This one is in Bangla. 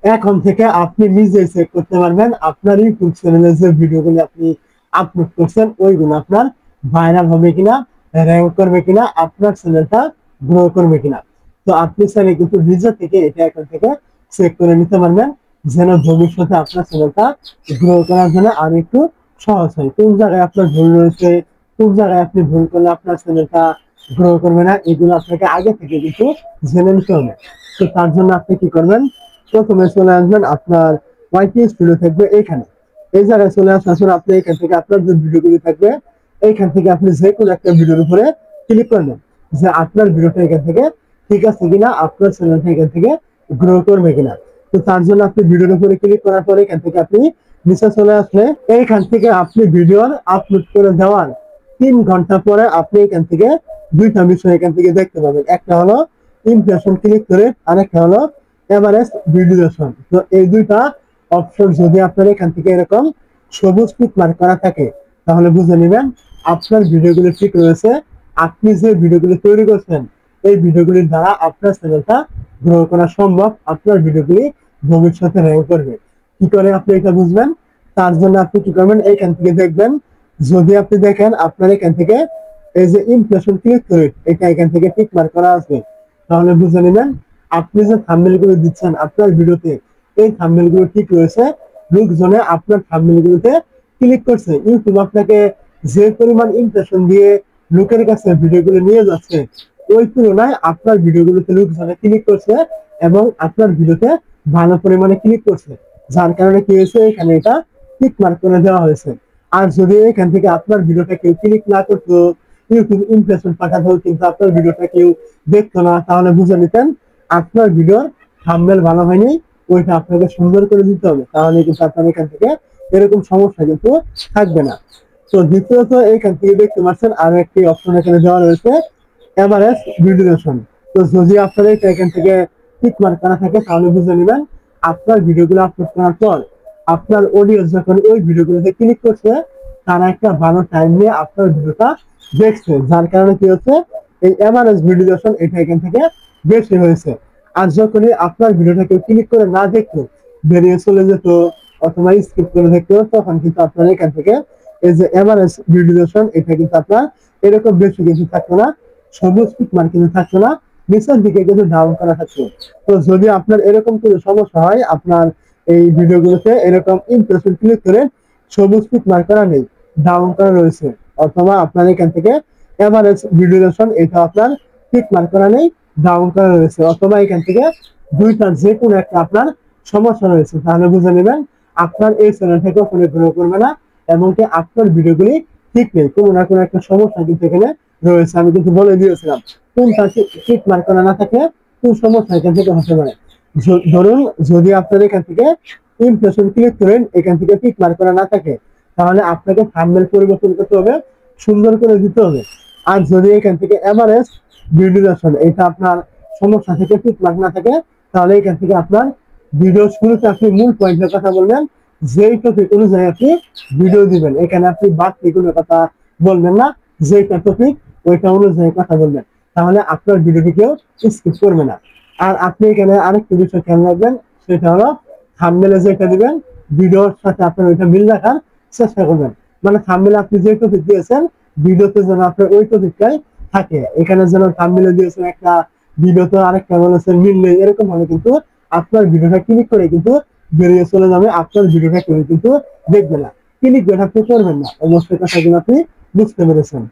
এখন থেকে আপনি নিজে চেক করতে পারবেন আপনার ইউটিউব চ্যানেলে যে ভিডিওগুলো আপনি আপলোড করছেন ওইগুলো আপনার ভাইরাল হবে কিনা, র্যাঙ্ক করবে কিনা, আপনার চ্যানেলটা গ্রো করবে কিনা। তো আপনি চাইলে কিন্তু নিজে থেকে এটা এখন থেকে চেক করে নিতে পারবেন, যেন ভবিষ্যতে আপনার চ্যানেলটা গ্রো করার জন্য আরো একটু সহজ হয়। কোন জায়গায় আপনার ভুল রয়েছে, কোন জায়গায় আপনি ভুল করলে আপনার চ্যানেলটা গ্রো করবে না, এগুলো আপনাকে আগে থেকে কিন্তু জেনে নিতে হবে। তো তার জন্য আপনি কি করবেন, প্রথমে চলে আসবেন আপনার ওয়াইটি স্টুডিও থাকবে এইখানে। এই জায়গায় চলে আসার পর আপনি এখান থেকে আপনার যে ভিডিওগুলি থাকবে এইখান থেকে আপনি যে কোনো একটা ভিডিওর উপরে ক্লিক করবেন, যে আপনার ভিডিওটা এখান থেকে ঠিক আছে কিনা, আপনার চ্যানেলটা এখান থেকে গ্রো করবে কিনা। তো তার জন্য আপনি ভিডিওর উপরে ক্লিক করার পরে এখান থেকে আপনি নিচে চলে আসলে এইখান থেকে আপনি ভিডিওর আপলোড করে দেওয়ার 3 ঘন্টা পরে আপনি এখান থেকে দুইটা বিষয় এখান থেকে দেখতে পাবেন। একটা হলো ইমপ্রেশন ক্লিক করে, আরেকটা হলো এভারেজ ভিডিওশন। তো এই দুইটা অপশন যদি আপনার এখান থেকে এরকম সবুজ টিক মার্ক করা থাকে তাহলে বুঝে নেবেন আপনার ভিডিওগুলো ঠিক রয়েছে। আপনি যে ভিডিওগুলো তৈরি করছেন এই ভিডিওগুলির দ্বারা আপনার চ্যানেলটা গ্রো করা সম্ভব, আপনার ভিডিওগুলি ভবিষ্যতে র্যাঙ্ক করবে। কি করে আপনি এটা বুঝবেন, তার জন্য আপনি কি করবেন, এইখান থেকে দেখবেন যদি আপনি দেখেন আপনার এখান থেকে এই যে ইমপ্রেশন ক্লিক করে এটা এখান থেকে টিক মার্ক করা আছে, তাহলে বুঝে নেবেন আপনি যে থাম্বনেল গুলো দিচ্ছেন আপনার ভিডিওতে এই থাম্বনেল গুলো ঠিক রয়েছে। লোকজনে আপনার থাম্বনেল গুলোতে ক্লিক করছে, ইউটিউব আপনাকে যে পরিমাণ ইমপ্রেশন দিয়ে লোকের কাছে ভিডিওগুলো নিয়ে যাচ্ছে ওই তুলনায় আপনার ভিডিওগুলোতে লোকজনে ক্লিক করছে এবং আপনার ভিডিওতে ভালো পরিমাণে ক্লিক করছে, যার কারণে কি হয়েছে এখানে এটা টিক মার্ক করে দেওয়া হয়েছে। আর যদি এখান থেকে আপনার ভিডিওটা কেউ ক্লিক না করতো, ইউটিউব ইমপ্রেশন পাঠাতো কিন্তু আপনার ভিডিওটা কেউ দেখতো না, তাহলে বুঝে নিতেন আপনার ভিডিওর থাম্বনেল ভালো হয়নি, ওইটা আপনাকে সুন্দর করে দিতে হবে, তাহলে কিন্তু আপনার এখান থেকে এরকম সমস্যা কিন্তু থাকবে না। তো দ্বিতীয়ত এখান থেকে দেখতে পাচ্ছেন আরো একটি অপশন এখানে দেওয়া রয়েছে এভারেজ ভিডিওশন। তো যদি আপনার এটা এখান থেকে টিক মার্ক করা থাকে তাহলে বুঝে নেবেন আপনার ভিডিওগুলো আপলোড করার পর আপনার অডিয়েন্স যখন ওই ভিডিওগুলোতে ক্লিক করছে তারা একটা ভালো টাইম নিয়ে আপনার ভিডিওটা দেখছে, যার কারণে কি হচ্ছে এই এভারেজ ভিডিওশন এটা এখান থেকে বেশি হয়েছে। আর যখনই আপনার ভিডিওটা কেউ ক্লিক করে না দেখতো, বেরিয়ে চলে যেত অথবা স্কিপ করে দেখতো, তখন কিন্তু আপনার এখান থেকে এই যে এভারেজ ভিডিওশন এটা কিন্তু আপনার এরকম বেশি কিছু থাকতো না, সবুজ টিক মার্ক কিন্তু থাকতো না, নিচের দিকে কিন্তু ডাউন করা থাকতো। তো যদি আপনার এরকম কোনো সমস্যা হয়, আপনার এই ভিডিওগুলোতে এরকম ইমপ্রেশন ক্লিক করে সবুজ টিক মার্ক করা নেই, ডাউন করা রয়েছে, অথবা আপনার এখান থেকে এভারেজ ভিডিওশন এটা আপনার টিক মার্ক করা নেই, ডাউন করা রয়েছে, অথবা এখান থেকে দুইটার যে কোনো একটা আপনার সমস্যা রয়েছে, তাহলে বুঝে নেবেন আপনার এই চ্যানেলটা কখনো গ্রো করবে না, এমনকি আপনার ভিডিওগুলি ঠিক নেই, কোনো না কোনো একটা সমস্যা কিন্তু এখানে রয়েছে। আমি কিন্তু বলে দিয়েছিলাম কোনটা ঠিক মার্ক করা না থাকে কোন সমস্যা এখান থেকে হতে পারে। ধরুন যদি আপনার এখান থেকে ইমপ্রেশন ক্লিক করেন এখান থেকে টিক মার্ক করা না থাকে তাহলে আপনাকে থাম্বনেল পরিবর্তন করতে হবে, সুন্দর করে দিতে হবে। আর যদি এখান থেকে এভারেজ ভিডিওশন এটা আপনার সমস্যা থেকে টিক মার্ক না থাকে তাহলে এখান থেকে আপনার ভিডিও শুরুতে আপনি মূল পয়েন্টের কথা বলবেন, যেই টপিক অনুযায়ী আপনি ভিডিও দিবেন, এখানে আপনি বাড়তি কোনো কথা বলবেন না, যেটা টপিক ওইটা অনুযায়ী কথা বলবেন, তাহলে আপনার ভিডিওটি কেউ স্কিপ করবে না। আর আপনি এখানে আরেকটি বিষয় খেয়াল রাখবেন, সেটা হলো থাম্বনেলে যেটা দিবেন ভিডিওর সাথে আপনার ওইটা মিল রাখার চেষ্টা করবেন, মানে থাম্বনেলে আপনি যে টপিক দিয়েছেন ভিডিওতে যেন আপনার ওই টপিকটাই থাকে। এখানে যেন থাম্বনেলে দিয়েছেন একটা, ভিডিওতে আরেকটা বলেছেন মিল নেই, এরকম হলে কিন্তু আপনার ভিডিওটা ক্লিক করে কিন্তু বেরিয়ে চলে যাবে, আপনার ভিডিওটা কেউ কিন্তু দেখবে না। ক্লিক বেট আপনি করবেন না, অবশ্যই কথাগুলো আপনি বুঝতে পেরেছেন।